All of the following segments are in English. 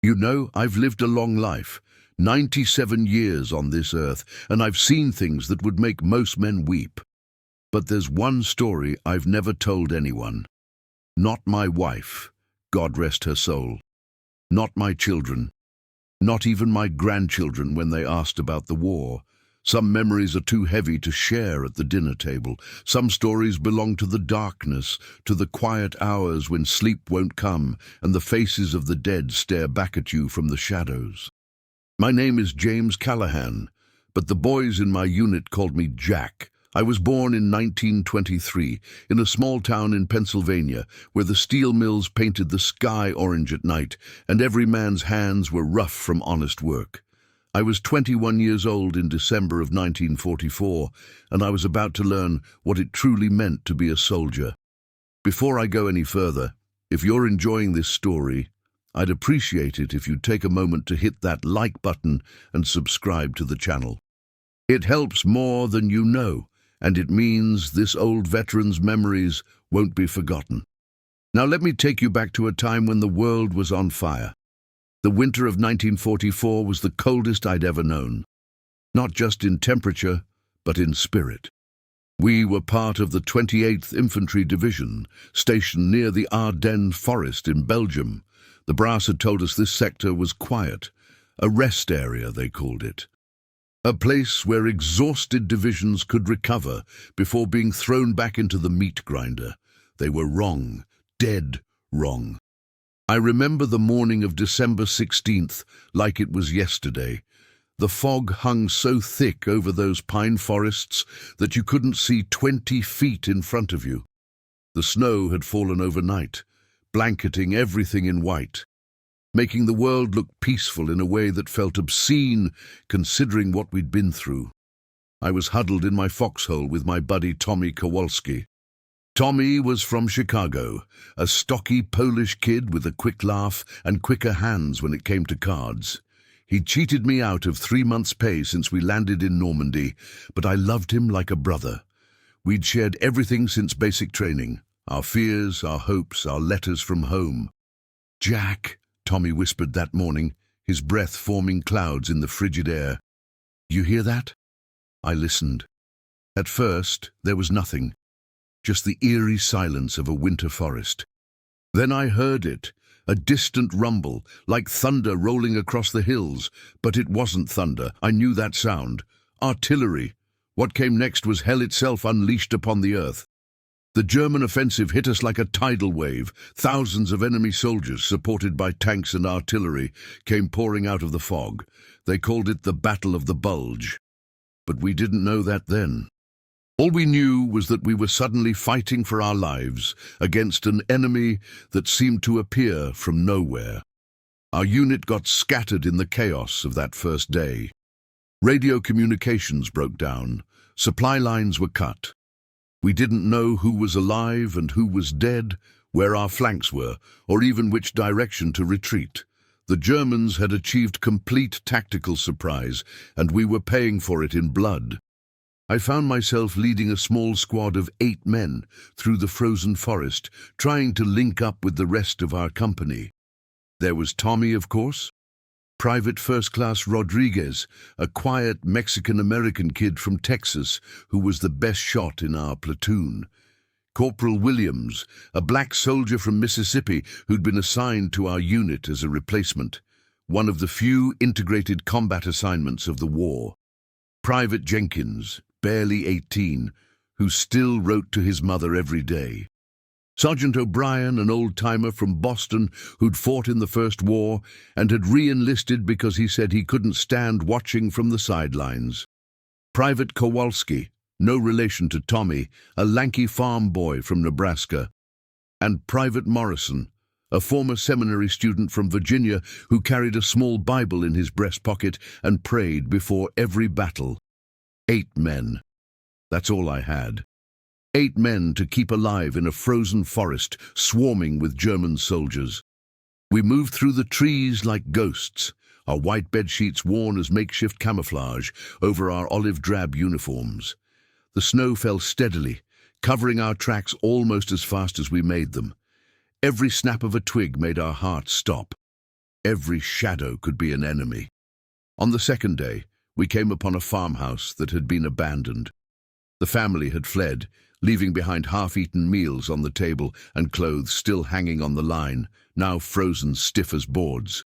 You know, I've lived a long life, 97 years on this earth, and I've seen things that would make most men weep. But there's one story I've never told anyone. Not my wife, God rest her soul. Not my children. Not even my grandchildren when they asked about the war. Some memories are too heavy to share at the dinner table. Some stories belong to the darkness, to the quiet hours when sleep won't come and the faces of the dead stare back at you from the shadows. My name is James Callahan, but the boys in my unit called me Jack. I was born in 1923 in a small town in Pennsylvania where the steel mills painted the sky orange at night and every man's hands were rough from honest work. I was 21 years old in December of 1944, and I was about to learn what it truly meant to be a soldier. Before I go any further, if you're enjoying this story, I'd appreciate it if you'd take a moment to hit that like button and subscribe to the channel. It helps more than you know, and it means this old veteran's memories won't be forgotten. Now let me take you back to a time when the world was on fire. The winter of 1944 was the coldest I'd ever known, not just in temperature, but in spirit. We were part of the 28th Infantry Division, stationed near the Ardennes Forest in Belgium. The brass had told us this sector was quiet, a rest area they called it. A place where exhausted divisions could recover before being thrown back into the meat grinder. They were wrong, dead wrong. I remember the morning of December 16th like it was yesterday. The fog hung so thick over those pine forests that you couldn't see 20 feet in front of you. The snow had fallen overnight, blanketing everything in white, making the world look peaceful in a way that felt obscene considering what we'd been through. I was huddled in my foxhole with my buddy Tommy Kowalski. Tommy was from Chicago, a stocky Polish kid with a quick laugh and quicker hands when it came to cards. He'd cheated me out of 3 months' pay since we landed in Normandy, but I loved him like a brother. We'd shared everything since basic training, our fears, our hopes, our letters from home. "Jack," Tommy whispered that morning, his breath forming clouds in the frigid air. "You hear that?" I listened. At first, there was nothing. Just the eerie silence of a winter forest. Then I heard it, a distant rumble, like thunder rolling across the hills. But it wasn't thunder, I knew that sound. Artillery. What came next was hell itself unleashed upon the earth. The German offensive hit us like a tidal wave. Thousands of enemy soldiers, supported by tanks and artillery, came pouring out of the fog. They called it the Battle of the Bulge. But we didn't know that then. All we knew was that we were suddenly fighting for our lives against an enemy that seemed to appear from nowhere. Our unit got scattered in the chaos of that first day. Radio communications broke down. Supply lines were cut. We didn't know who was alive and who was dead, where our flanks were, or even which direction to retreat. The Germans had achieved complete tactical surprise, and we were paying for it in blood. I found myself leading a small squad of 8 men through the frozen forest, trying to link up with the rest of our company. There was Tommy, of course, Private First Class Rodriguez, a quiet Mexican-American kid from Texas who was the best shot in our platoon. Corporal Williams, a black soldier from Mississippi who'd been assigned to our unit as a replacement, one of the few integrated combat assignments of the war. Private Jenkins, barely 18, who still wrote to his mother every day. Sergeant O'Brien, an old-timer from Boston who'd fought in the First War and had re-enlisted because he said he couldn't stand watching from the sidelines. Private Kowalski, no relation to Tommy, a lanky farm boy from Nebraska. And Private Morrison, a former seminary student from Virginia who carried a small Bible in his breast pocket and prayed before every battle. 8 men. That's all I had. 8 men to keep alive in a frozen forest swarming with German soldiers. We moved through the trees like ghosts, our white bedsheets worn as makeshift camouflage over our olive-drab uniforms. The snow fell steadily, covering our tracks almost as fast as we made them. Every snap of a twig made our hearts stop. Every shadow could be an enemy. On the second day, we came upon a farmhouse that had been abandoned. The family had fled, leaving behind half-eaten meals on the table and clothes still hanging on the line, now frozen stiff as boards.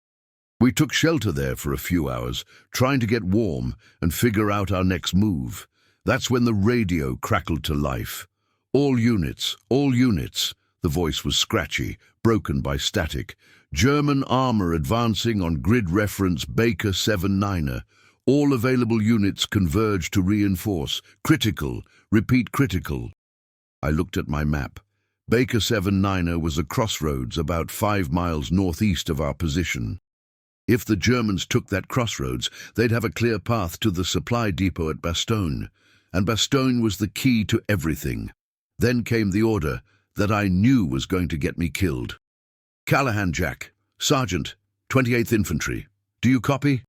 We took shelter there for a few hours, trying to get warm and figure out our next move. That's when the radio crackled to life. All units, all units. The voice was scratchy, broken by static. German armor advancing on grid reference Baker 79er. All available units converge to reinforce. Critical. Repeat critical. I looked at my map. Baker 79er was a crossroads about 5 miles northeast of our position. If the Germans took that crossroads, they'd have a clear path to the supply depot at Bastogne. And Bastogne was the key to everything. Then came the order that I knew was going to get me killed. Callahan, Jack. Sergeant, 28th Infantry. Do you copy?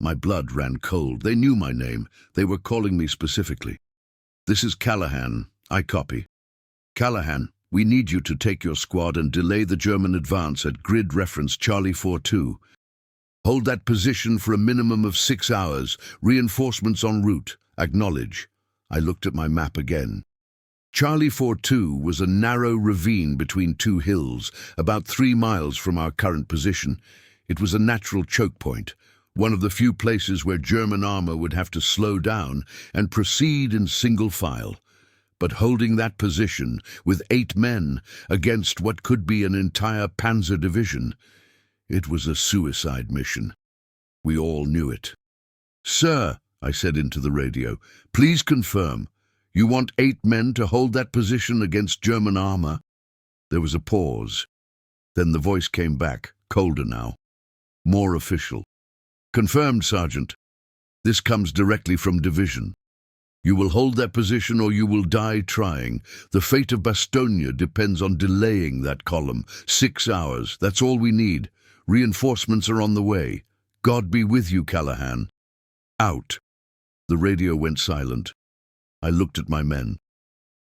My blood ran cold. They knew my name. They were calling me specifically. This is Callahan. I copy. Callahan, we need you to take your squad and delay the German advance at grid reference Charlie 42. Hold that position for a minimum of 6 hours. Reinforcements en route. Acknowledge. I looked at my map again. Charlie 42 was a narrow ravine between two hills, about 3 miles from our current position. It was a natural choke point, one of the few places where German armor would have to slow down and proceed in single file. But holding that position with 8 men against what could be an entire panzer division, it was a suicide mission. We all knew it. "Sir," I said into the radio, "please confirm. You want 8 men to hold that position against German armor?" There was a pause. Then the voice came back, colder now, more official. "Confirmed, Sergeant. This comes directly from division. You will hold that position or you will die trying. The fate of Bastogne depends on delaying that column. 6 hours, that's all we need. Reinforcements are on the way. God be with you, Callahan. Out." The radio went silent. I looked at my men.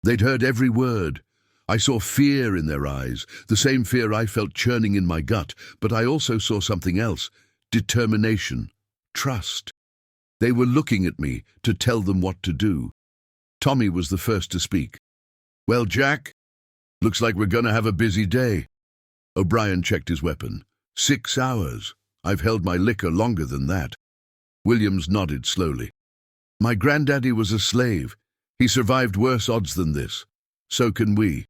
They'd heard every word. I saw fear in their eyes, the same fear I felt churning in my gut, but I also saw something else: determination, trust. They were looking at me to tell them what to do. Tommy was the first to speak. "Well, Jack, looks like we're going to have a busy day." O'Brien checked his weapon. 6 hours. I've held my liquor longer than that. Williams nodded slowly. "My granddaddy was a slave. He survived worse odds than this. So can we."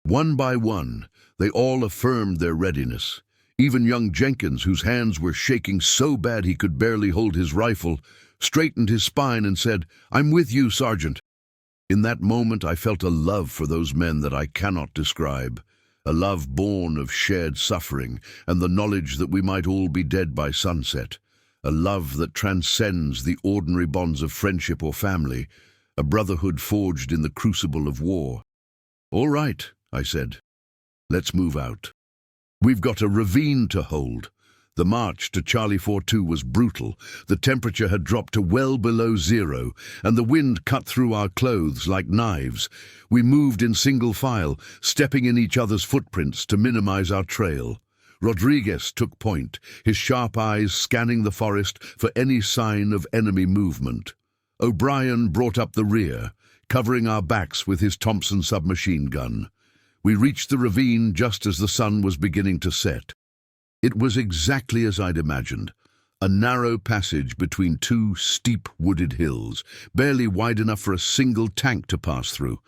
One by one, they all affirmed their readiness. Even young Jenkins, whose hands were shaking so bad he could barely hold his rifle, straightened his spine and said, "I'm with you, Sergeant." In that moment I felt a love for those men that I cannot describe, a love born of shared suffering and the knowledge that we might all be dead by sunset, a love that transcends the ordinary bonds of friendship or family, a brotherhood forged in the crucible of war. "All right," I said. "Let's move out. We've got a ravine to hold." The march to Charlie 42 was brutal. The temperature had dropped to well below 0, and the wind cut through our clothes like knives. We moved in single file, stepping in each other's footprints to minimize our trail. Rodriguez took point, his sharp eyes scanning the forest for any sign of enemy movement. O'Brien brought up the rear, covering our backs with his Thompson submachine gun. We reached the ravine just as the sun was beginning to set. It was exactly as I'd imagined, a narrow passage between 2 steep wooded hills, barely wide enough for a single tank to pass through.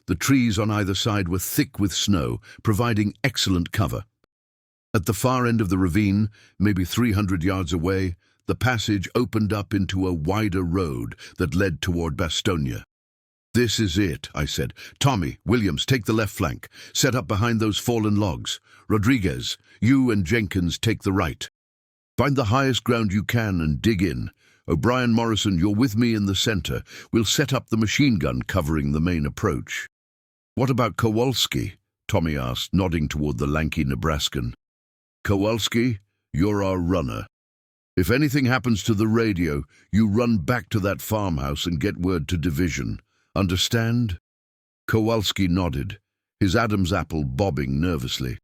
The trees on either side were thick with snow, providing excellent cover. At the far end of the ravine, maybe 300 yards away, the passage opened up into a wider road that led toward Bastogne. "This is it," I said. "Tommy, Williams, take the left flank. Set up behind those fallen logs. Rodriguez, you and Jenkins take the right. Find the highest ground you can and dig in. O'Brien, Morrison, you're with me in the center. We'll set up the machine gun covering the main approach." "What about Kowalski?" Tommy asked, nodding toward the lanky Nebraskan. "Kowalski, you're our runner. If anything happens to the radio, you run back to that farmhouse and get word to division. Understand?" Kowalski nodded, his Adam's apple bobbing nervously.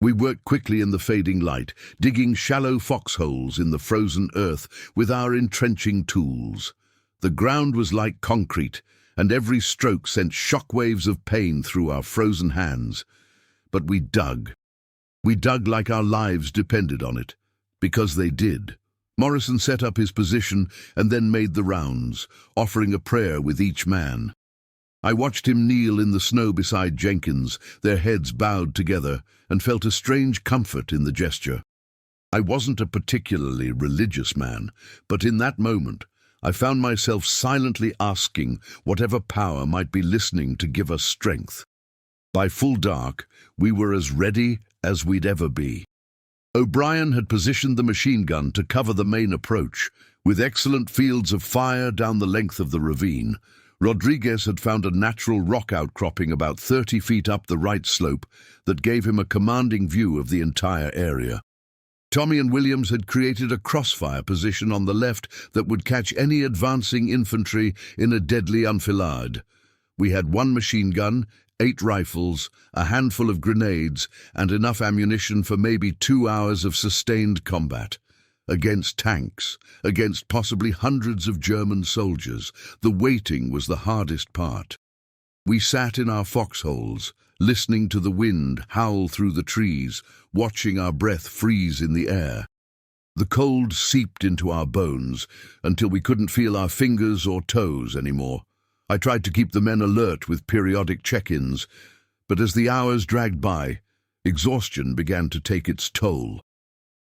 We worked quickly in the fading light, digging shallow foxholes in the frozen earth with our entrenching tools. The ground was like concrete, and every stroke sent shockwaves of pain through our frozen hands. But we dug. We dug like our lives depended on it, because they did. Morrison set up his position and then made the rounds, offering a prayer with each man. I watched him kneel in the snow beside Jenkins, their heads bowed together, and felt a strange comfort in the gesture. I wasn't a particularly religious man, but in that moment, I found myself silently asking whatever power might be listening to give us strength. By full dark, we were as ready as we'd ever be. O'Brien had positioned the machine gun to cover the main approach, with excellent fields of fire down the length of the ravine. Rodriguez had found a natural rock outcropping about 30 feet up the right slope that gave him a commanding view of the entire area. Tommy and Williams had created a crossfire position on the left that would catch any advancing infantry in a deadly enfilade. We had one machine gun, 8 rifles, a handful of grenades, and enough ammunition for maybe 2 hours of sustained combat. Against tanks, against possibly hundreds of German soldiers, the waiting was the hardest part. We sat in our foxholes, listening to the wind howl through the trees, watching our breath freeze in the air. The cold seeped into our bones until we couldn't feel our fingers or toes anymore. I tried to keep the men alert with periodic check-ins, but as the hours dragged by, exhaustion began to take its toll.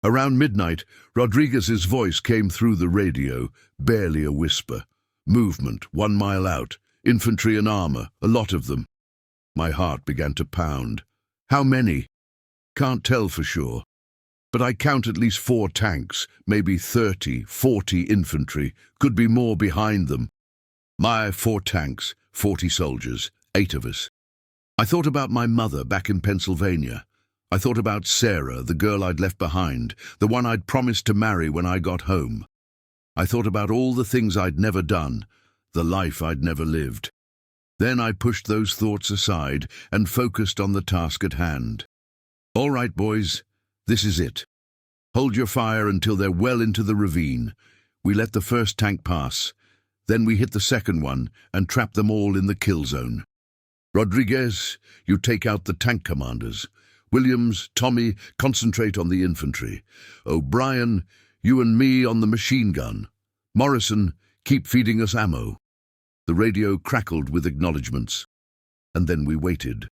Around midnight, Rodriguez's voice came through the radio, barely a whisper. Movement, 1 mile out, infantry and armor, a lot of them. My heart began to pound. How many? Can't tell for sure. But I count at least 4 tanks, maybe 30, 40 infantry, could be more behind them. My 4 tanks, 40 soldiers, 8 of us. I thought about my mother back in Pennsylvania. I thought about Sarah, the girl I'd left behind, the one I'd promised to marry when I got home. I thought about all the things I'd never done, the life I'd never lived. Then I pushed those thoughts aside and focused on the task at hand. All right, boys, this is it. Hold your fire until they're well into the ravine. We let the first tank pass. Then we hit the second one and trap them all in the kill zone. Rodriguez, you take out the tank commanders. Williams, Tommy, concentrate on the infantry. O'Brien, you and me on the machine gun. Morrison, keep feeding us ammo. The radio crackled with acknowledgements. And then we waited.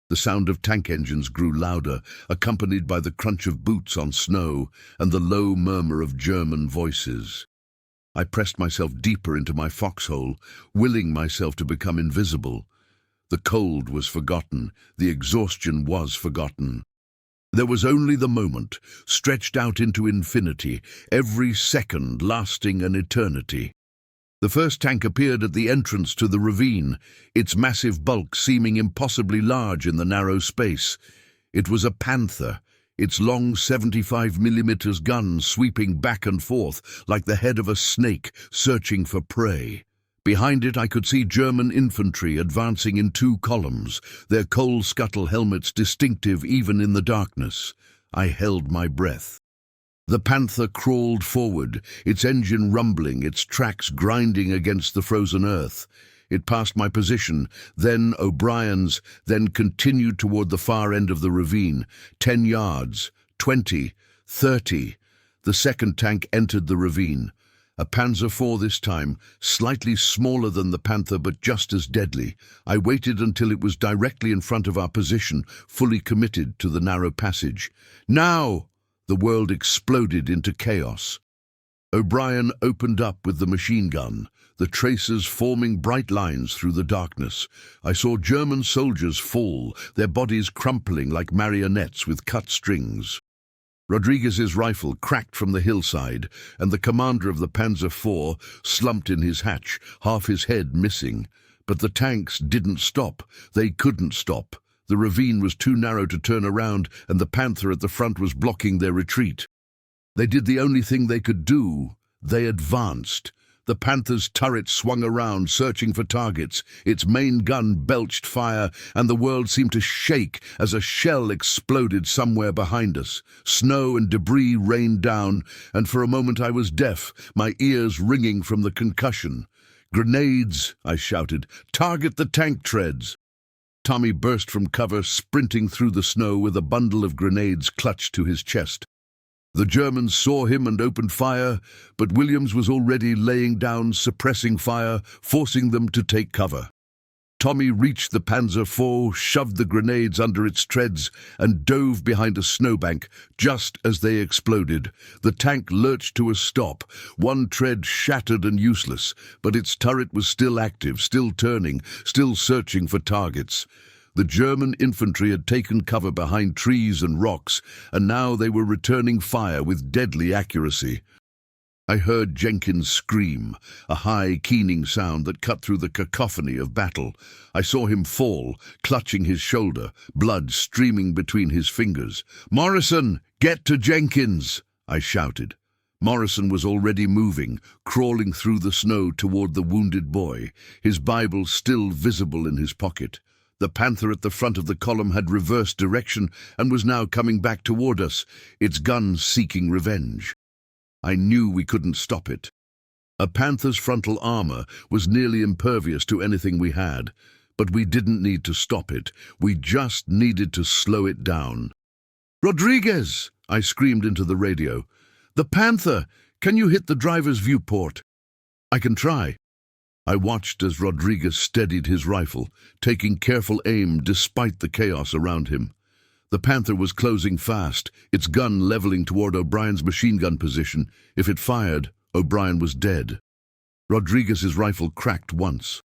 The sound of tank engines grew louder, accompanied by the crunch of boots on snow and the low murmur of German voices. I pressed myself deeper into my foxhole, willing myself to become invisible. The cold was forgotten, the exhaustion was forgotten. There was only the moment, stretched out into infinity, every second lasting an eternity. The first tank appeared at the entrance to the ravine, its massive bulk seeming impossibly large in the narrow space. It was a Panther, its long 75mm gun sweeping back and forth like the head of a snake searching for prey. Behind it I could see German infantry advancing in 2 columns, their coal scuttle helmets distinctive even in the darkness. I held my breath. The Panther crawled forward, its engine rumbling, its tracks grinding against the frozen earth. It passed my position, then O'Brien's, then continued toward the far end of the ravine. 10 yards, 20, 30. The second tank entered the ravine. A Panzer IV this time, slightly smaller than the Panther but just as deadly. I waited until it was directly in front of our position, fully committed to the narrow passage. Now! The world exploded into chaos. O'Brien opened up with the machine gun, the tracers forming bright lines through the darkness. I saw German soldiers fall, their bodies crumpling like marionettes with cut strings. Rodriguez's rifle cracked from the hillside, and the commander of the Panzer IV slumped in his hatch, half his head missing. But the tanks didn't stop. They couldn't stop. The ravine was too narrow to turn around, and the Panther at the front was blocking their retreat. They did the only thing they could do. They advanced. The Panther's turret swung around, searching for targets. Its main gun belched fire, and the world seemed to shake as a shell exploded somewhere behind us. Snow and debris rained down, and for a moment I was deaf, my ears ringing from the concussion. "Grenades!" I shouted. "Target the tank treads!" Tommy burst from cover, sprinting through the snow with a bundle of grenades clutched to his chest. The Germans saw him and opened fire, but Williams was already laying down, suppressing fire, forcing them to take cover. Tommy reached the Panzer IV, shoved the grenades under its treads, and dove behind a snowbank just as they exploded. The tank lurched to a stop, one tread shattered and useless, but its turret was still active, still turning, still searching for targets. The German infantry had taken cover behind trees and rocks, and now they were returning fire with deadly accuracy. I heard Jenkins scream, a high, keening sound that cut through the cacophony of battle. I saw him fall, clutching his shoulder, blood streaming between his fingers. "Morrison, get to Jenkins!" I shouted. Morrison was already moving, crawling through the snow toward the wounded boy, his Bible still visible in his pocket. The Panther at the front of the column had reversed direction and was now coming back toward us, its gun seeking revenge. I knew we couldn't stop it. A Panther's frontal armor was nearly impervious to anything we had, but we didn't need to stop it. We just needed to slow it down. "Rodriguez!" I screamed into the radio. "The Panther! Can you hit the driver's viewport?" "I can try." I watched as Rodriguez steadied his rifle, taking careful aim despite the chaos around him. The Panther was closing fast, its gun leveling toward O'Brien's machine gun position. If it fired, O'Brien was dead. Rodriguez's rifle cracked once.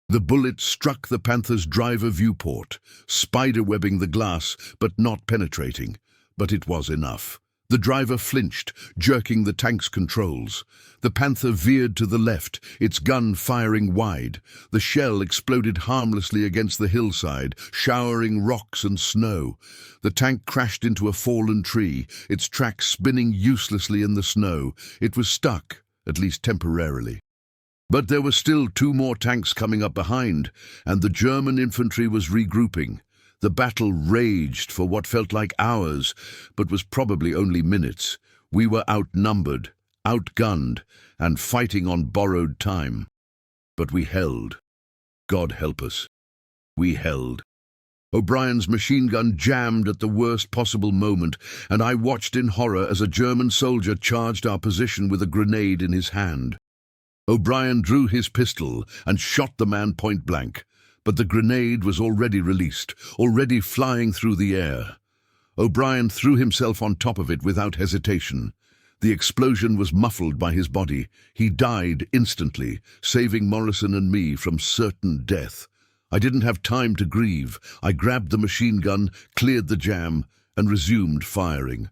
The bullet struck the Panther's driver viewport, spiderwebbing the glass but not penetrating. But it was enough. The driver flinched, jerking the tank's controls. The Panther veered to the left, its gun firing wide. The shell exploded harmlessly against the hillside, showering rocks and snow. The tank crashed into a fallen tree, its track spinning uselessly in the snow. It was stuck, at least temporarily. But there were still 2 more tanks coming up behind, and the German infantry was regrouping. The battle raged for what felt like hours, but was probably only minutes. We were outnumbered, outgunned, and fighting on borrowed time. But we held. God help us. We held. O'Brien's machine gun jammed at the worst possible moment, and I watched in horror as a German soldier charged our position with a grenade in his hand. O'Brien drew his pistol and shot the man point blank. But the grenade was already released, already flying through the air. O'Brien threw himself on top of it without hesitation. The explosion was muffled by his body. He died instantly, saving Morrison and me from certain death. I didn't have time to grieve. I grabbed the machine gun, cleared the jam, and resumed firing.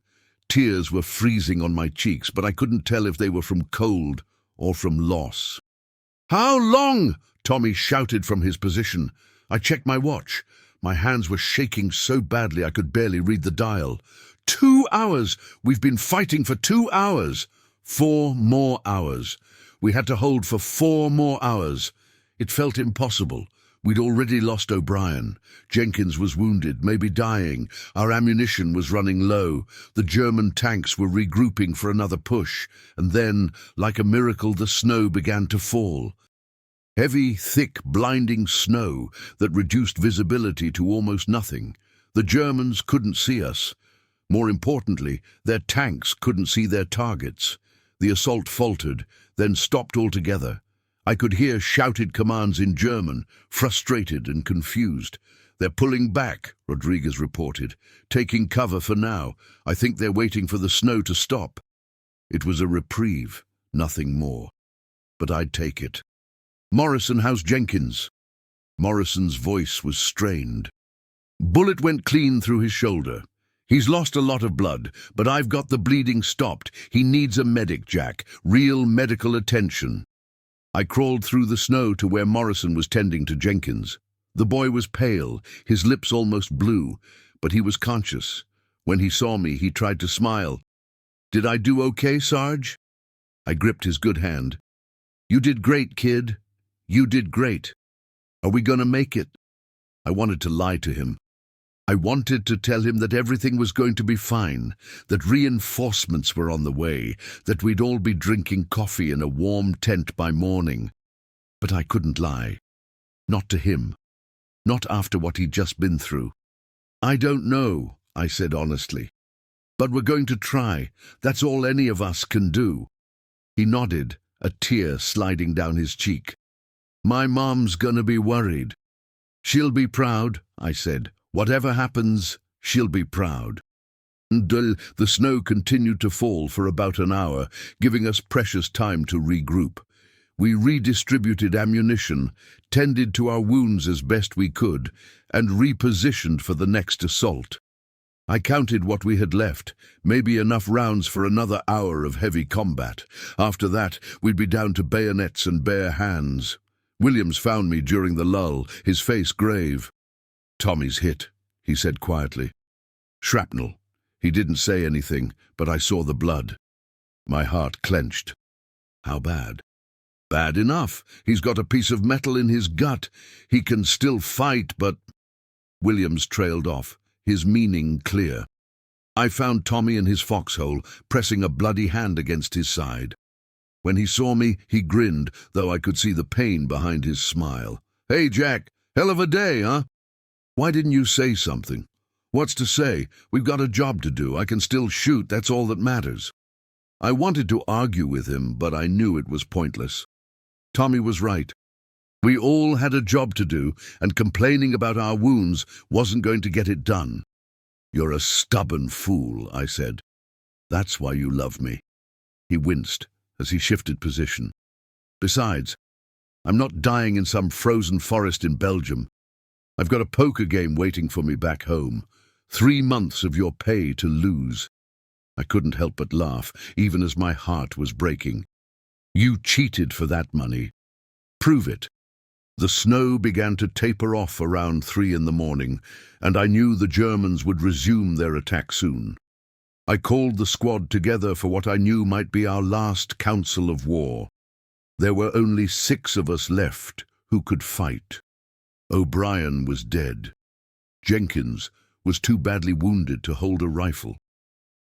Tears were freezing on my cheeks, but I couldn't tell if they were from cold or from loss. "How long?" Tommy shouted from his position. I checked my watch. My hands were shaking so badly I could barely read the dial. 2 hours! We've been fighting for 2 hours! 4 more hours. We had to hold for 4 more hours. It felt impossible. We'd already lost O'Brien. Jenkins was wounded, maybe dying. Our ammunition was running low. The German tanks were regrouping for another push. And then, like a miracle, the snow began to fall. Heavy, thick, blinding snow that reduced visibility to almost nothing. The Germans couldn't see us. More importantly, their tanks couldn't see their targets. The assault faltered, then stopped altogether. I could hear shouted commands in German, frustrated and confused. "They're pulling back," Rodriguez reported. "Taking cover for now. I think they're waiting for the snow to stop." It was a reprieve, nothing more. But I'd take it. "Morrison, how's Jenkins?" Morrison's voice was strained. Bullet went clean through his shoulder. "He's lost a lot of blood, but I've got the bleeding stopped. He needs a medic, Jack. Real medical attention." I crawled through the snow to where Morrison was tending to Jenkins. The boy was pale, his lips almost blue, but he was conscious. When he saw me, he tried to smile. "Did I do okay, Sarge?" I gripped his good hand. "You did great, kid. You did great. Are we gonna make it?" I wanted to lie to him. I wanted to tell him that everything was going to be fine, that reinforcements were on the way, that we'd all be drinking coffee in a warm tent by morning. But I couldn't lie. Not to him. Not after what he'd just been through. "I don't know," I said honestly. "But we're going to try. That's all any of us can do." He nodded, a tear sliding down his cheek. "My mom's gonna be worried." "She'll be proud," I said. "Whatever happens, she'll be proud." The snow continued to fall for about an hour, giving us precious time to regroup. We redistributed ammunition, tended to our wounds as best we could, and repositioned for the next assault. I counted what we had left, maybe enough rounds for another hour of heavy combat. After that, we'd be down to bayonets and bare hands. Williams found me during the lull, his face grave. "Tommy's hit," he said quietly. "Shrapnel." He didn't say anything, but I saw the blood. My heart clenched. How bad? Bad enough. He's got a piece of metal in his gut. He can still fight, but... Williams trailed off, his meaning clear. I found Tommy in his foxhole, pressing a bloody hand against his side. When he saw me, he grinned, though I could see the pain behind his smile. "Hey, Jack, hell of a day, huh? Why didn't you say something?" "What's to say? We've got a job to do. I can still shoot, that's all that matters." I wanted to argue with him, but I knew it was pointless. Tommy was right. We all had a job to do, and complaining about our wounds wasn't going to get it done. "You're a stubborn fool," I said. "That's why you love me." He winced as he shifted position. "Besides, I'm not dying in some frozen forest in Belgium. I've got a poker game waiting for me back home. 3 months of your pay to lose." I couldn't help but laugh, even as my heart was breaking. "You cheated for that money. Prove it." The snow began to taper off around 3 in the morning, and I knew the Germans would resume their attack soon. I called the squad together for what I knew might be our last council of war. There were only 6 of us left who could fight. O'Brien was dead. Jenkins was too badly wounded to hold a rifle.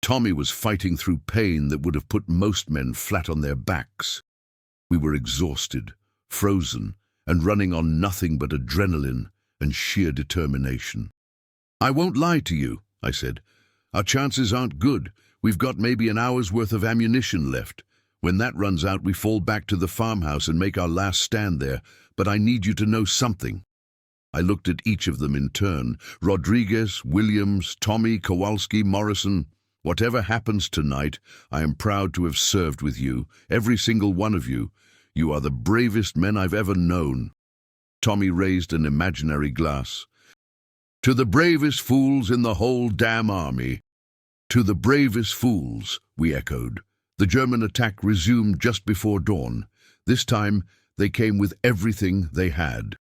Tommy was fighting through pain that would have put most men flat on their backs. We were exhausted, frozen, and running on nothing but adrenaline and sheer determination. "I won't lie to you," I said. "Our chances aren't good. We've got maybe an hour's worth of ammunition left. When that runs out, we fall back to the farmhouse and make our last stand there. But I need you to know something." I looked at each of them in turn. "Rodriguez, Williams, Tommy, Kowalski, Morrison. Whatever happens tonight, I am proud to have served with you, every single one of you. You are the bravest men I've ever known." Tommy raised an imaginary glass. "To the bravest fools in the whole damn army." "To the bravest fools," we echoed. The German attack resumed just before dawn. This time, they came with everything they had.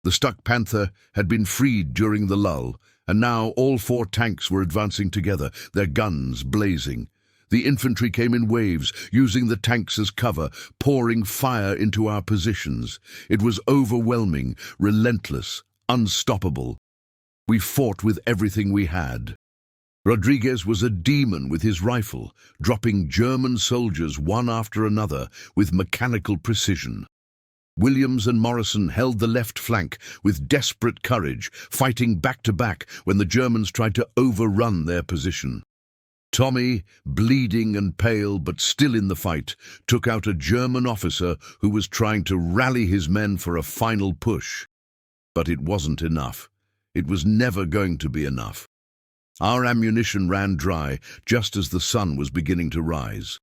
The Stuck Panther had been freed during the lull, and now all 4 tanks were advancing together, their guns blazing. The infantry came in waves, using the tanks as cover, pouring fire into our positions. It was overwhelming, relentless, unstoppable. We fought with everything we had. Rodriguez was a demon with his rifle, dropping German soldiers one after another with mechanical precision. Williams and Morrison held the left flank with desperate courage, fighting back to back when the Germans tried to overrun their position. Tommy, bleeding and pale but still in the fight, took out a German officer who was trying to rally his men for a final push. But it wasn't enough. It was never going to be enough. Our ammunition ran dry just as the sun was beginning to rise.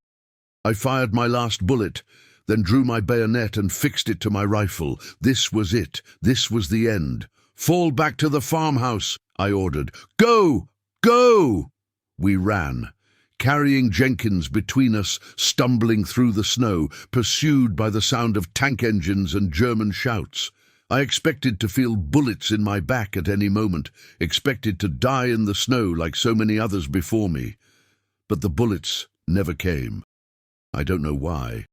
I fired my last bullet, then drew my bayonet and fixed it to my rifle. This was it. This was the end. "Fall back to the farmhouse," I ordered. "Go! Go!" We ran, carrying Jenkins between us, stumbling through the snow, pursued by the sound of tank engines and German shouts. I expected to feel bullets in my back at any moment, expected to die in the snow like so many others before me. But the bullets never came. I don't know why.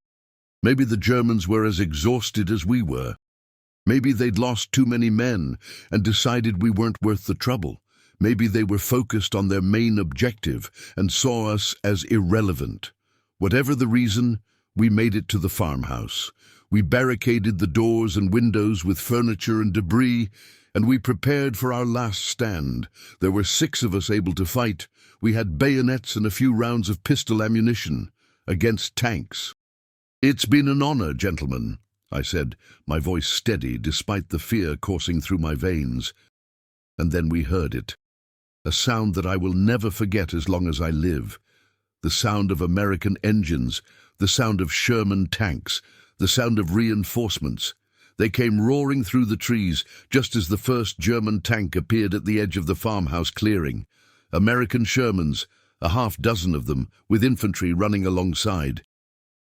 Maybe the Germans were as exhausted as we were. Maybe they'd lost too many men and decided we weren't worth the trouble. Maybe they were focused on their main objective and saw us as irrelevant. Whatever the reason, we made it to the farmhouse. We barricaded the doors and windows with furniture and debris, and we prepared for our last stand. There were 6 of us able to fight. We had bayonets and a few rounds of pistol ammunition against tanks. "It's been an honor, gentlemen," I said, my voice steady despite the fear coursing through my veins. And then we heard it. A sound that I will never forget as long as I live. The sound of American engines, the sound of Sherman tanks, the sound of reinforcements. They came roaring through the trees just as the first German tank appeared at the edge of the farmhouse clearing. American Shermans, a half-dozen of them, with infantry running alongside.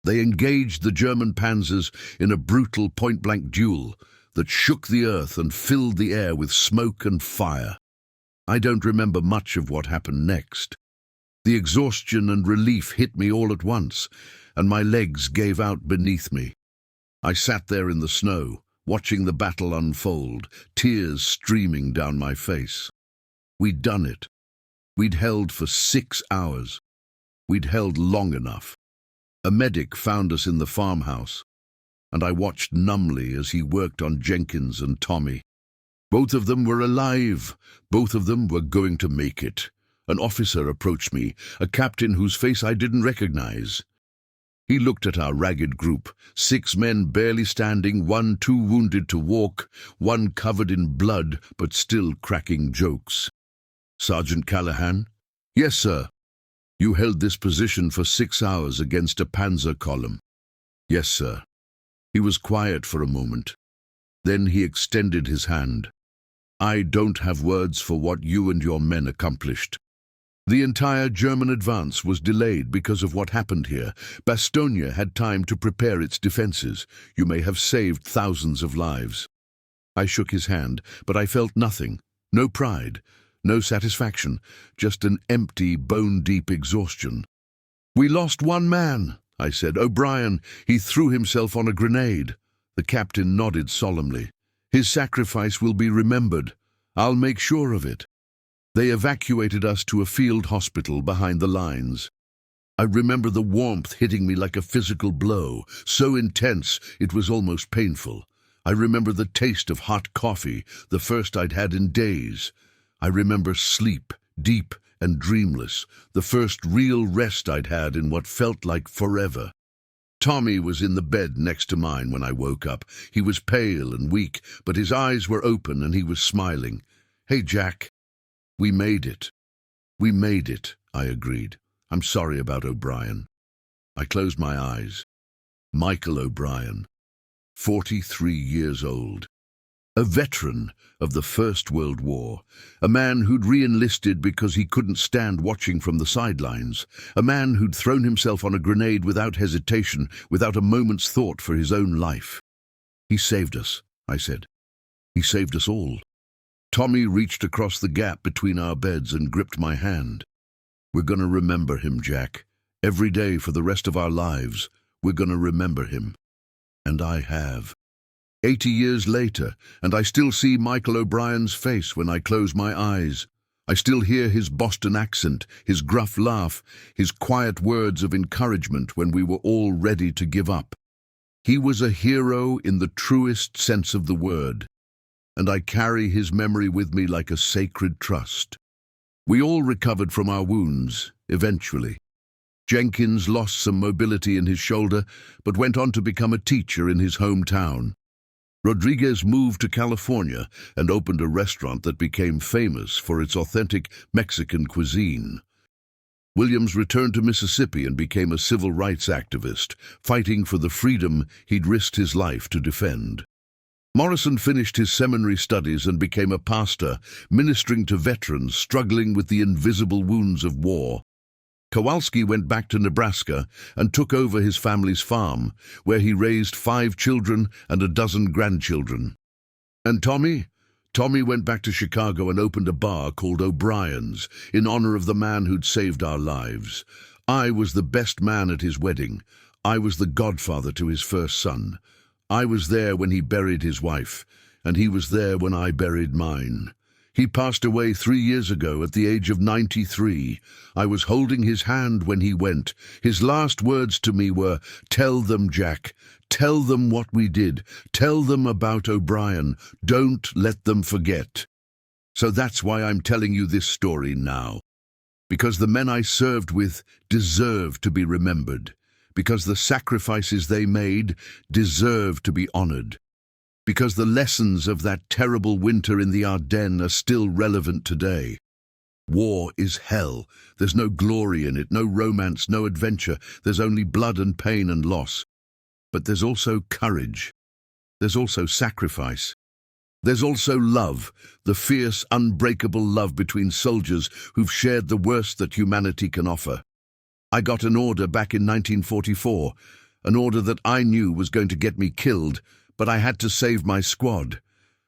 They engaged the German panzers in a brutal point-blank duel that shook the earth and filled the air with smoke and fire. I don't remember much of what happened next. The exhaustion and relief hit me all at once, and my legs gave out beneath me. I sat there in the snow, watching the battle unfold, tears streaming down my face. We'd done it. We'd held for 6 hours. We'd held long enough. A medic found us in the farmhouse, and I watched numbly as he worked on Jenkins and Tommy. Both of them were alive. Both of them were going to make it. An officer approached me, a captain whose face I didn't recognize. He looked at our ragged group, 6 men barely standing, 1 too wounded to walk, 1 covered in blood but still cracking jokes. "Sergeant Callahan?" "Yes, sir." "You held this position for 6 hours against a panzer column?" "Yes, sir." He was quiet for a moment. Then he extended his hand. "I don't have words for what you and your men accomplished. The entire German advance was delayed because of what happened here. Bastogne had time to prepare its defenses. You may have saved thousands of lives." I shook his hand, but I felt nothing. No pride, no satisfaction, just an empty, bone-deep exhaustion. "We lost 1 man," I said. "O'Brien. He threw himself on a grenade." The captain nodded solemnly. "His sacrifice will be remembered. I'll make sure of it." They evacuated us to a field hospital behind the lines. I remember the warmth hitting me like a physical blow, so intense it was almost painful. I remember the taste of hot coffee, the first I'd had in days. I remember sleep, deep and dreamless, the first real rest I'd had in what felt like forever. Tommy was in the bed next to mine when I woke up. He was pale and weak, but his eyes were open and he was smiling. "Hey, Jack." "We made it." "We made it," I agreed. "I'm sorry about O'Brien." I closed my eyes. Michael O'Brien, 43 years old. A veteran of the First World War, a man who'd re-enlisted because he couldn't stand watching from the sidelines, a man who'd thrown himself on a grenade without hesitation, without a moment's thought for his own life. "He saved us," I said. "He saved us all." Tommy reached across the gap between our beds and gripped my hand. "We're going to remember him, Jack. Every day for the rest of our lives, we're going to remember him." And I have. 80 years later, and I still see Michael O'Brien's face when I close my eyes. I still hear his Boston accent, his gruff laugh, his quiet words of encouragement when we were all ready to give up. He was a hero in the truest sense of the word, and I carry his memory with me like a sacred trust. We all recovered from our wounds, eventually. Jenkins lost some mobility in his shoulder, but went on to become a teacher in his hometown. Rodriguez moved to California and opened a restaurant that became famous for its authentic Mexican cuisine. Williams returned to Mississippi and became a civil rights activist, fighting for the freedom he'd risked his life to defend. Morrison finished his seminary studies and became a pastor, ministering to veterans struggling with the invisible wounds of war. Kowalski went back to Nebraska and took over his family's farm, where he raised 5 children and a dozen grandchildren. And Tommy? Tommy went back to Chicago and opened a bar called O'Brien's, in honor of the man who'd saved our lives. I was the best man at his wedding. I was the godfather to his first son. I was there when he buried his wife, and he was there when I buried mine. He passed away 3 years ago at the age of 93. I was holding his hand when he went. His last words to me were, "Tell them, Jack. Tell them what we did. Tell them about O'Brien. Don't let them forget." So that's why I'm telling you this story now. Because the men I served with deserve to be remembered. Because the sacrifices they made deserve to be honored. Because the lessons of that terrible winter in the Ardennes are still relevant today. War is hell. There's no glory in it, no romance, no adventure. There's only blood and pain and loss. But there's also courage. There's also sacrifice. There's also love, the fierce, unbreakable love between soldiers who've shared the worst that humanity can offer. I got an order back in 1944, an order that I knew was going to get me killed, but I had to save my squad.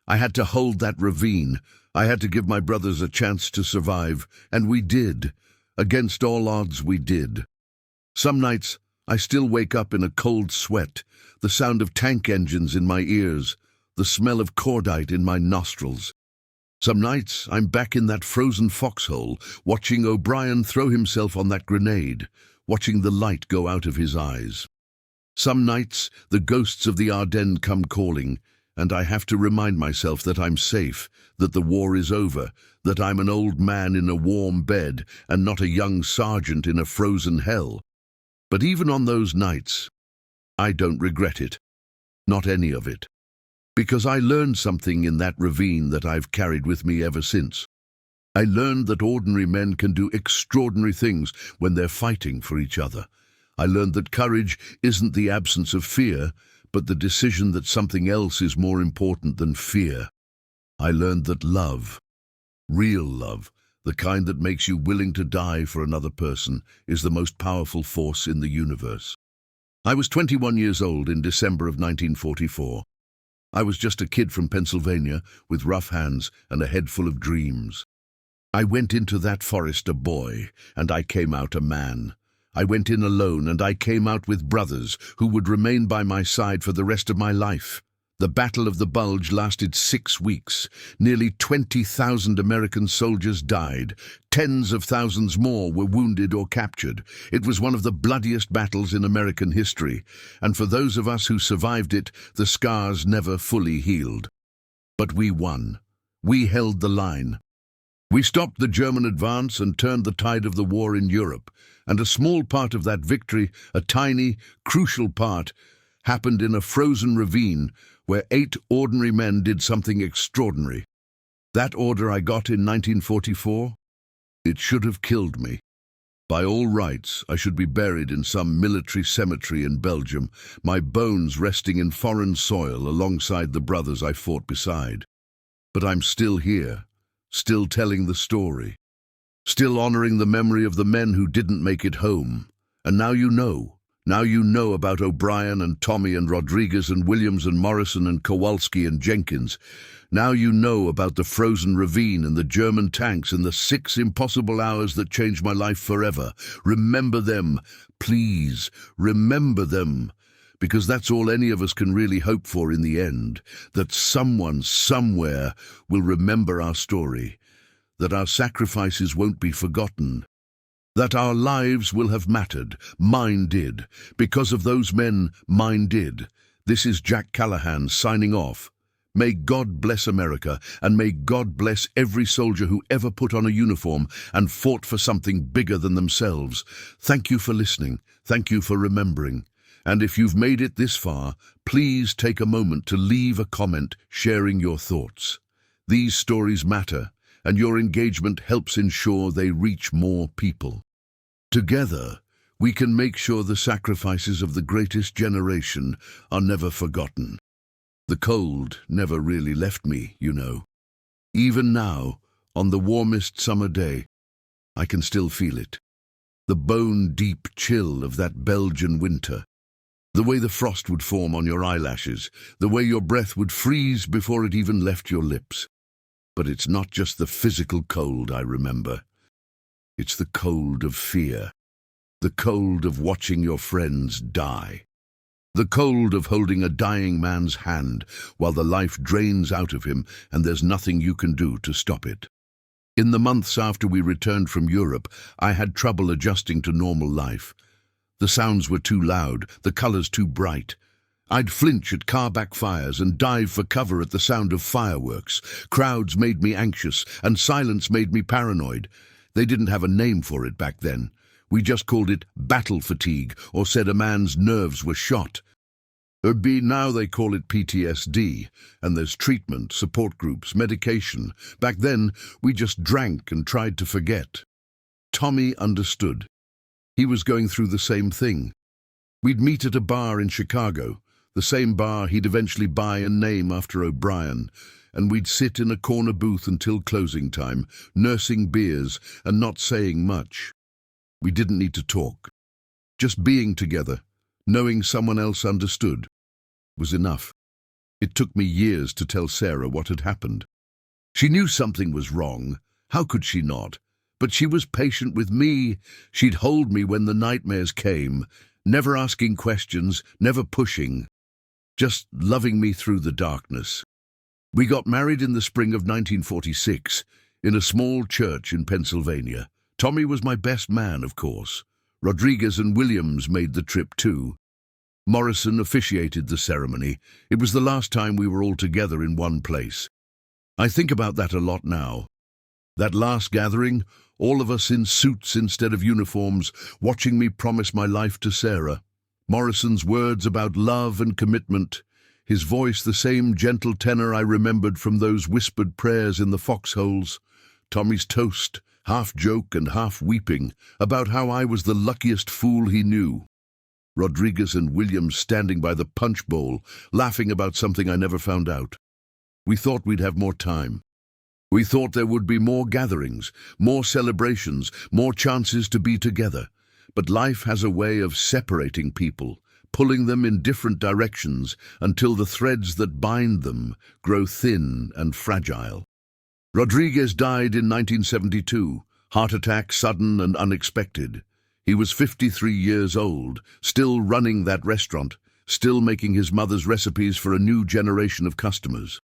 I had to hold that ravine. I had to give my brothers a chance to survive, and we did. Against all odds, we did. Some nights, I still wake up in a cold sweat, the sound of tank engines in my ears, the smell of cordite in my nostrils. Some nights, I'm back in that frozen foxhole, watching O'Brien throw himself on that grenade, watching the light go out of his eyes. Some nights, the ghosts of the Ardennes come calling, and I have to remind myself that I'm safe, that the war is over, that I'm an old man in a warm bed and not a young sergeant in a frozen hell. But even on those nights, I don't regret it. Not any of it. Because I learned something in that ravine that I've carried with me ever since. I learned that ordinary men can do extraordinary things when they're fighting for each other. I learned that courage isn't the absence of fear, but the decision that something else is more important than fear. I learned that love, real love, the kind that makes you willing to die for another person, is the most powerful force in the universe. I was 21 years old in December of 1944. I was just a kid from Pennsylvania with rough hands and a head full of dreams. I went into that forest a boy, and I came out a man. I went in alone, and I came out with brothers who would remain by my side for the rest of my life. The Battle of the Bulge lasted 6 weeks. Nearly 20,000 American soldiers died. Tens of thousands more were wounded or captured. It was one of the bloodiest battles in American history, and for those of us who survived it, the scars never fully healed. But we won. We held the line. We stopped the German advance and turned the tide of the war in Europe, and a small part of that victory, a tiny, crucial part, happened in a frozen ravine where 8 ordinary men did something extraordinary. That order I got in 1944, it should have killed me. By all rights, I should be buried in some military cemetery in Belgium, my bones resting in foreign soil alongside the brothers I fought beside. But I'm still here, still telling the story, still honoring the memory of the men who didn't make it home. And now you know. Now you know about O'Brien and Tommy and Rodriguez and Williams and Morrison and Kowalski and Jenkins. Now you know about the frozen ravine and the German tanks and the 6 impossible hours that changed my life forever. Remember them. Please, remember them. Because that's all any of us can really hope for in the end. That someone, somewhere, will remember our story. That our sacrifices won't be forgotten. That our lives will have mattered. Mine did. Because of those men, mine did. This is Jack Callahan signing off. May God bless America, and may God bless every soldier who ever put on a uniform and fought for something bigger than themselves. Thank you for listening. Thank you for remembering. And if you've made it this far, please take a moment to leave a comment sharing your thoughts. These stories matter, and your engagement helps ensure they reach more people. Together, we can make sure the sacrifices of the greatest generation are never forgotten. The cold never really left me, you know. Even now, on the warmest summer day, I can still feel it. The bone-deep chill of that Belgian winter. The way the frost would form on your eyelashes, the way your breath would freeze before it even left your lips. But it's not just the physical cold I remember. It's the cold of fear. The cold of watching your friends die. The cold of holding a dying man's hand while the life drains out of him and there's nothing you can do to stop it. In the months after we returned from Europe, I had trouble adjusting to normal life. The sounds were too loud, the colors too bright. I'd flinch at car backfires and dive for cover at the sound of fireworks. Crowds made me anxious, and silence made me paranoid. They didn't have a name for it back then. We just called it battle fatigue, or said a man's nerves were shot. Now they call it PTSD, and there's treatment, support groups, medication. Back then, we just drank and tried to forget. Tommy understood. He was going through the same thing. We'd meet at a bar in Chicago, the same bar he'd eventually buy and name after O'Brien, and we'd sit in a corner booth until closing time, nursing beers and not saying much. We didn't need to talk. Just being together, knowing someone else understood, was enough. It took me years to tell Sarah what had happened. She knew something was wrong. How could she not? But she was patient with me. She'd hold me when the nightmares came, never asking questions, never pushing, just loving me through the darkness. We got married in the spring of 1946 in a small church in Pennsylvania. Tommy was my best man, of course. Rodriguez and Williams made the trip too. Morrison officiated the ceremony. It was the last time we were all together in one place. I think about that a lot now. That last gathering, all of us in suits instead of uniforms, watching me promise my life to Sarah. Morrison's words about love and commitment, his voice the same gentle tenor I remembered from those whispered prayers in the foxholes. Tommy's toast, half joke and half weeping, about how I was the luckiest fool he knew. Rodriguez and Williams standing by the punch bowl, laughing about something I never found out. We thought we'd have more time. We thought there would be more gatherings, more celebrations, more chances to be together. But life has a way of separating people, pulling them in different directions until the threads that bind them grow thin and fragile. Rodriguez died in 1972, heart attack sudden and unexpected. He was 53 years old, still running that restaurant, still making his mother's recipes for a new generation of customers.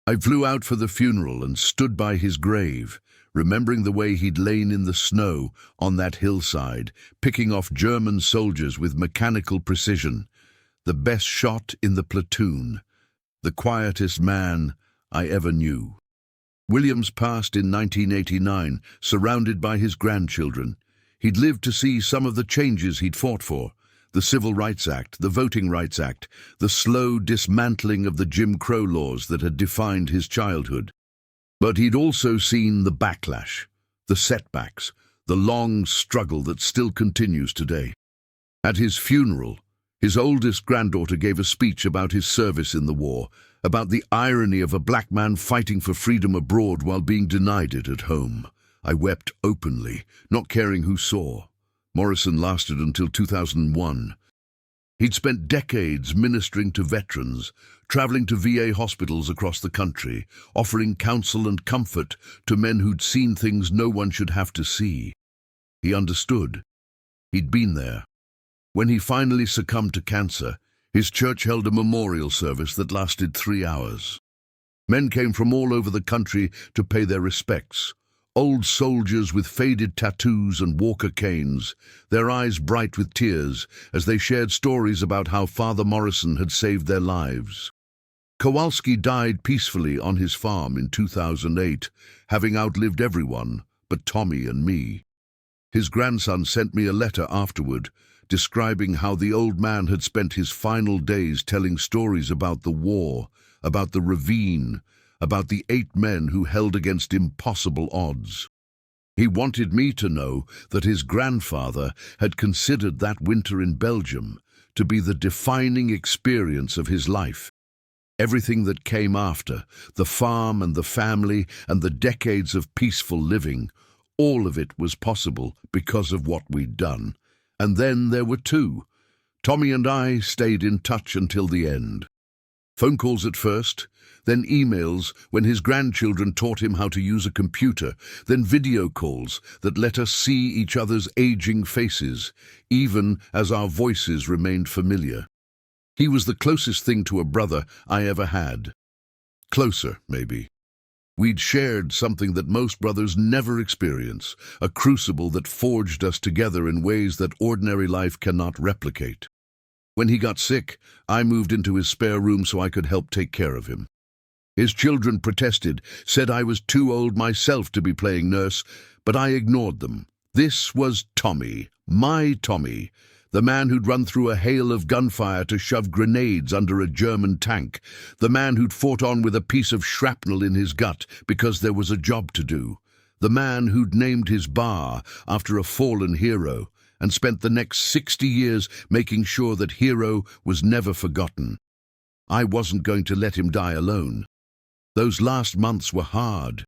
I flew out for the funeral and stood by his grave, remembering the way he'd lain in the snow on that hillside, picking off German soldiers with mechanical precision, the best shot in the platoon, the quietest man I ever knew. Williams passed in 1989, surrounded by his grandchildren. He'd lived to see some of the changes he'd fought for: the Civil Rights Act, the Voting Rights Act, the slow dismantling of the Jim Crow laws that had defined his childhood. But he'd also seen the backlash, the setbacks, the long struggle that still continues today. At his funeral, his oldest granddaughter gave a speech about his service in the war, about the irony of a black man fighting for freedom abroad while being denied it at home. I wept openly, not caring who saw. Morrison lasted until 2001. He'd spent decades ministering to veterans, traveling to VA hospitals across the country, offering counsel and comfort to men who'd seen things no one should have to see. He understood. He'd been there. When he finally succumbed to cancer, his church held a memorial service that lasted 3 hours. Men came from all over the country to pay their respects. Old soldiers with faded tattoos and walker canes, their eyes bright with tears as they shared stories about how Father Morrison had saved their lives. Kowalski died peacefully on his farm in 2008, having outlived everyone but Tommy and me. His grandson sent me a letter afterward, describing how the old man had spent his final days telling stories about the war, about the ravine, about the 8 men who held against impossible odds. He wanted me to know that his grandfather had considered that winter in Belgium to be the defining experience of his life. Everything that came after, the farm and the family and the decades of peaceful living, all of it was possible because of what we'd done. And then there were 2. Tommy and I stayed in touch until the end. Phone calls at first, then emails when his grandchildren taught him how to use a computer, then video calls that let us see each other's aging faces, even as our voices remained familiar. He was the closest thing to a brother I ever had. Closer, maybe. We'd shared something that most brothers never experience, a crucible that forged us together in ways that ordinary life cannot replicate. When he got sick, I moved into his spare room so I could help take care of him. His children protested, said I was too old myself to be playing nurse, but I ignored them. This was Tommy, my Tommy, the man who'd run through a hail of gunfire to shove grenades under a German tank, the man who'd fought on with a piece of shrapnel in his gut because there was a job to do, the man who'd named his bar after a fallen hero and spent the next 60 years making sure that hero was never forgotten. I wasn't going to let him die alone. Those last months were hard.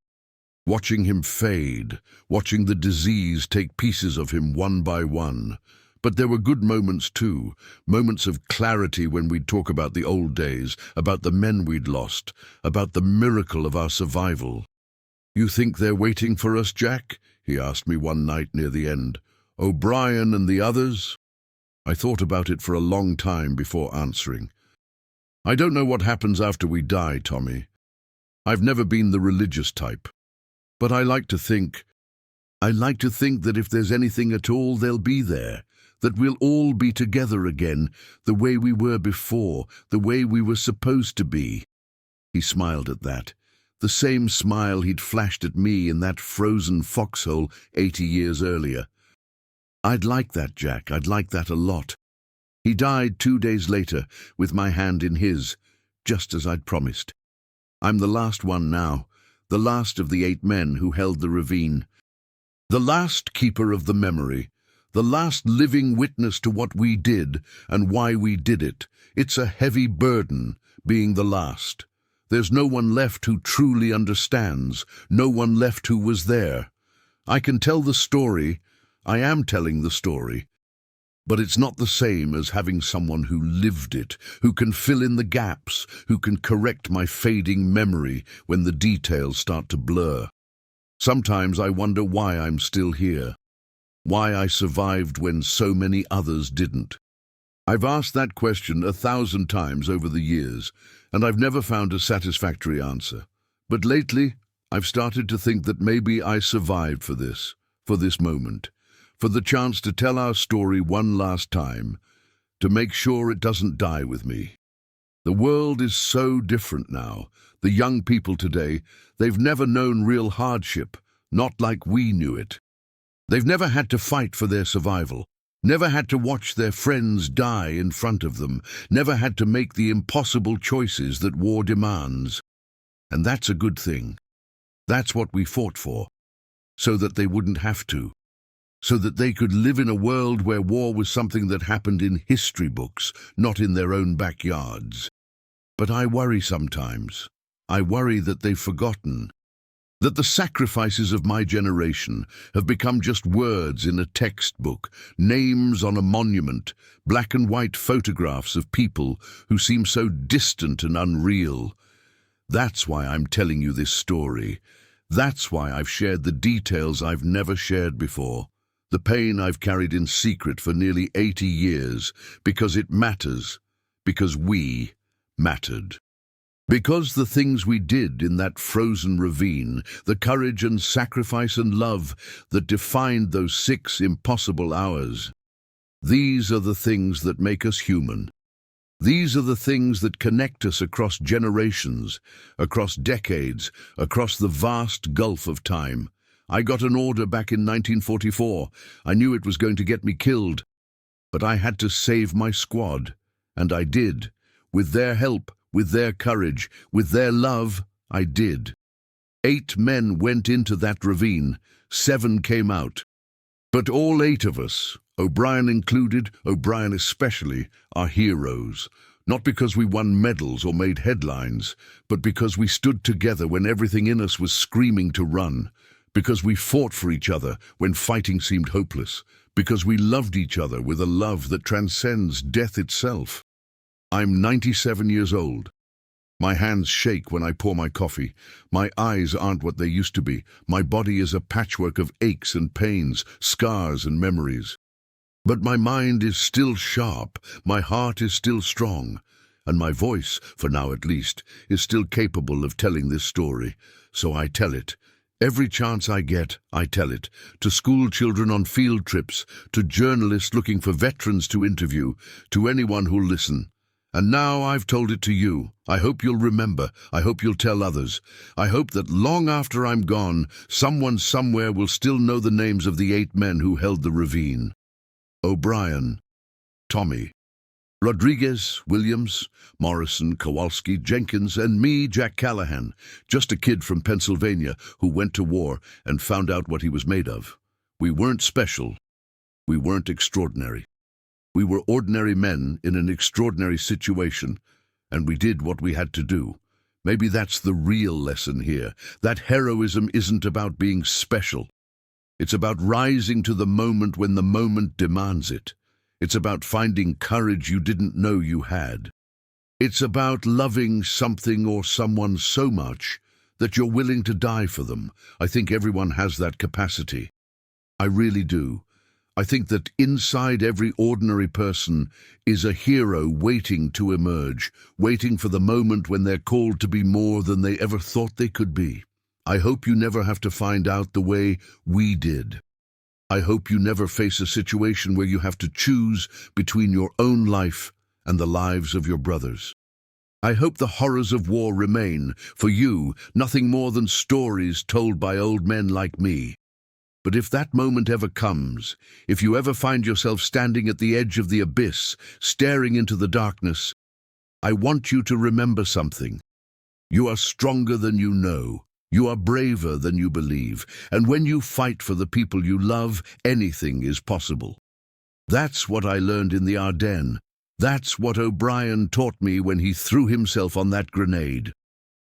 Watching him fade, watching the disease take pieces of him one by one. But there were good moments too, moments of clarity when we'd talk about the old days, about the men we'd lost, about the miracle of our survival. "You think they're waiting for us, Jack?" he asked me one night near the end. "O'Brien and the others?" I thought about it for a long time before answering. "I don't know what happens after we die, Tommy. I've never been the religious type. But I like to think that if there's anything at all, they'll be there, that we'll all be together again, the way we were before, the way we were supposed to be." He smiled at that, the same smile he'd flashed at me in that frozen foxhole 80 years earlier. "I'd like that, Jack, I'd like that a lot." He died 2 days later, with my hand in his, just as I'd promised. I'm the last one now, the last of the 8 men who held the ravine. The last keeper of the memory, the last living witness to what we did and why we did it. It's a heavy burden, being the last. There's no one left who truly understands, no one left who was there. I can tell the story, I am telling the story, but it's not the same as having someone who lived it, who can fill in the gaps, who can correct my fading memory when the details start to blur. Sometimes I wonder why I'm still here, why I survived when so many others didn't. I've asked that question 1,000 times over the years, and I've never found a satisfactory answer. But lately, I've started to think that maybe I survived for this moment, for the chance to tell our story one last time, to make sure it doesn't die with me. The world is so different now. The young people today, they've never known real hardship, not like we knew it. They've never had to fight for their survival, never had to watch their friends die in front of them, never had to make the impossible choices that war demands. And that's a good thing. That's what we fought for, so that they wouldn't have to. So that they could live in a world where war was something that happened in history books, not in their own backyards. But I worry sometimes. I worry that they've forgotten, that the sacrifices of my generation have become just words in a textbook, names on a monument, black and white photographs of people who seem so distant and unreal. That's why I'm telling you this story. That's why I've shared the details I've never shared before. The pain I've carried in secret for nearly 80 years, because it matters, because we mattered. Because the things we did in that frozen ravine, the courage and sacrifice and love that defined those 6 impossible hours, these are the things that make us human. These are the things that connect us across generations, across decades, across the vast gulf of time. I got an order back in 1944. I knew it was going to get me killed. But I had to save my squad. And I did. With their help, with their courage, with their love, I did. 8 men went into that ravine. 7 came out. But all 8 of us, O'Brien included, O'Brien especially, are heroes. Not because we won medals or made headlines, but because we stood together when everything in us was screaming to run. Because we fought for each other when fighting seemed hopeless, because we loved each other with a love that transcends death itself. I'm 97 years old. My hands shake when I pour my coffee. My eyes aren't what they used to be. My body is a patchwork of aches and pains, scars and memories. But my mind is still sharp, my heart is still strong, and my voice, for now at least, is still capable of telling this story. So I tell it. Every chance I get, I tell it. To school children on field trips, to journalists looking for veterans to interview, to anyone who'll listen. And now I've told it to you. I hope you'll remember. I hope you'll tell others. I hope that long after I'm gone, someone somewhere will still know the names of the 8 men who held the ravine. O'Brien, Tommy, Rodriguez, Williams, Morrison, Kowalski, Jenkins, and me, Jack Callahan, just a kid from Pennsylvania who went to war and found out what he was made of. We weren't special. We weren't extraordinary. We were ordinary men in an extraordinary situation, and we did what we had to do. Maybe that's the real lesson here, that heroism isn't about being special. It's about rising to the moment when the moment demands it. It's about finding courage you didn't know you had. It's about loving something or someone so much that you're willing to die for them. I think everyone has that capacity. I really do. I think that inside every ordinary person is a hero waiting to emerge, waiting for the moment when they're called to be more than they ever thought they could be. I hope you never have to find out the way we did. I hope you never face a situation where you have to choose between your own life and the lives of your brothers. I hope the horrors of war remain, for you, nothing more than stories told by old men like me. But if that moment ever comes, if you ever find yourself standing at the edge of the abyss, staring into the darkness, I want you to remember something. You are stronger than you know. You are braver than you believe. And when you fight for the people you love, anything is possible. That's what I learned in the Ardennes. That's what O'Brien taught me when he threw himself on that grenade.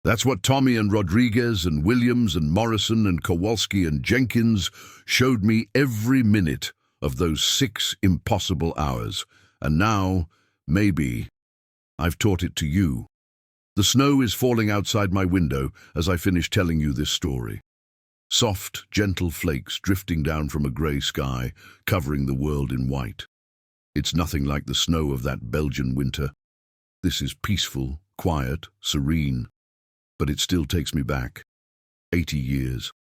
That's what Tommy and Rodriguez and Williams and Morrison and Kowalski and Jenkins showed me every minute of those 6 impossible hours. And now, maybe, I've taught it to you. The snow is falling outside my window as I finish telling you this story. Soft, gentle flakes drifting down from a grey sky, covering the world in white. It's nothing like the snow of that Belgian winter. This is peaceful, quiet, serene. But it still takes me back. 80 years.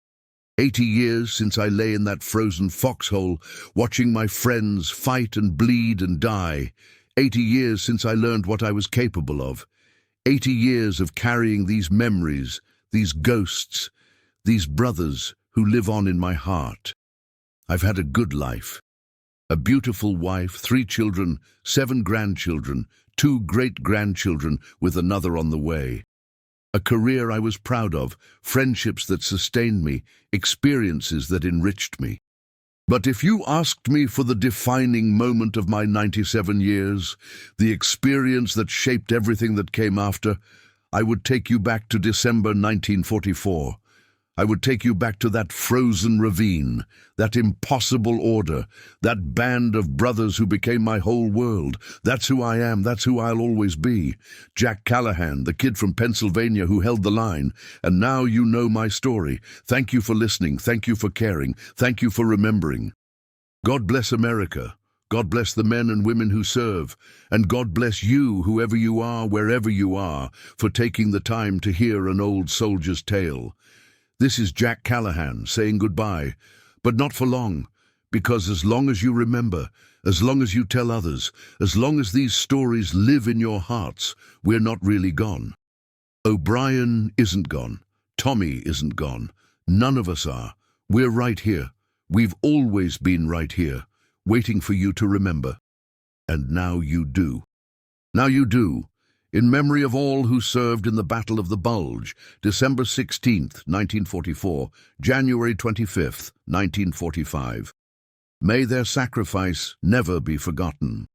80 years since I lay in that frozen foxhole, watching my friends fight and bleed and die. 80 years since I learned what I was capable of. 80 years of carrying these memories, these ghosts, these brothers who live on in my heart. I've had a good life. A beautiful wife, 3 children, 7 grandchildren, 2 great-grandchildren with another on the way. A career I was proud of, friendships that sustained me, experiences that enriched me. But if you asked me for the defining moment of my 97 years, the experience that shaped everything that came after, I would take you back to December 1944. I would take you back to that frozen ravine, that impossible order, that band of brothers who became my whole world. That's who I am, that's who I'll always be. Jack Callahan, the kid from Pennsylvania who held the line. And now you know my story. Thank you for listening, thank you for caring, thank you for remembering. God bless America. God bless the men and women who serve. And God bless you, whoever you are, wherever you are, for taking the time to hear an old soldier's tale. This is Jack Callahan saying goodbye, but not for long, because as long as you remember, as long as you tell others, as long as these stories live in your hearts, we're not really gone. O'Brien isn't gone. Tommy isn't gone. None of us are. We're right here. We've always been right here, waiting for you to remember. And now you do. Now you do. In memory of all who served in the Battle of the Bulge, December 16th, 1944, January 25th, 1945. May their sacrifice never be forgotten.